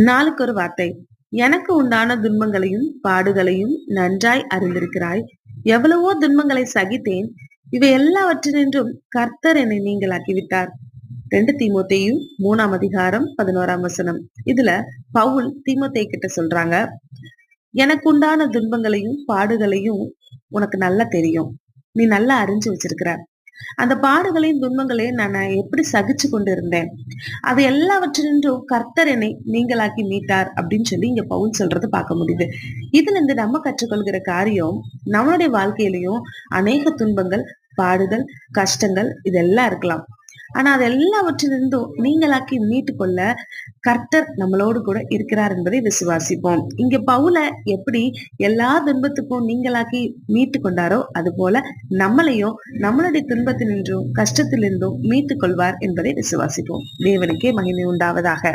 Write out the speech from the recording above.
நாளுக்கு ஒரு வார்த்தை. எனக்கு உண்டான துன்பங்களையும் பாடுகளையும் நன்றாய் அறிந்திருக்கிறாய். எவ்வளவோ துன்பங்களை சகித்தேன். இவை எல்லாவற்றினின்றும் கர்த்தர் என்னை நீங்களாக்கிவிட்டார். 2 தீமோத்தேயு 3ஆம் அதிகாரம் 11ஆம் வசனம். இதுல பவுல் தீமோத்தேயு கிட்ட சொல்றாங்க, எனக்கு உண்டான துன்பங்களையும் பாடுகளையும் உனக்கு நல்லா தெரியும். நீ நல்லா அறிஞ்சு வச்சிருக்கிற. அந்த பாடுகளையும் துன்பங்களையும் நான் எப்படி சகிச்சு கொண்டு இருந்தேன். அது எல்லாவற்றினின்றும் கர்த்தர் என்னை நீங்களாக்கி மீட்டார் அப்படின்னு சொல்லி இங்க பவுல் சொல்றது பார்க்க முடியுது. இதுல இருந்து நம்ம கற்றுக்கொள்கிற காரியம், நம்மளுடைய வாழ்க்கையிலயும் அநேக துன்பங்கள், பாடுகள், கஷ்டங்கள் இதெல்லாம் இருக்கலாம். ஆனா அது எல்லாவற்றிலிருந்தும் நீங்களாக்கி மீட்டு கொள்ள கர்த்தர் நம்மளோடு கூட இருக்கிறார் என்பதை விசுவாசிப்போம். இங்க பவுல எப்படி எல்லா துன்பத்துக்கும் நீங்களாக்கி மீட்டு கொண்டாரோ அது போல நம்மளையும் நம்மளுடைய துன்பத்தினின்றும் கஷ்டத்திலிருந்தும் மீட்டுக் கொள்வார் என்பதை விசுவாசிப்போம். தேவனுக்கே மகிமை உண்டாவதாக.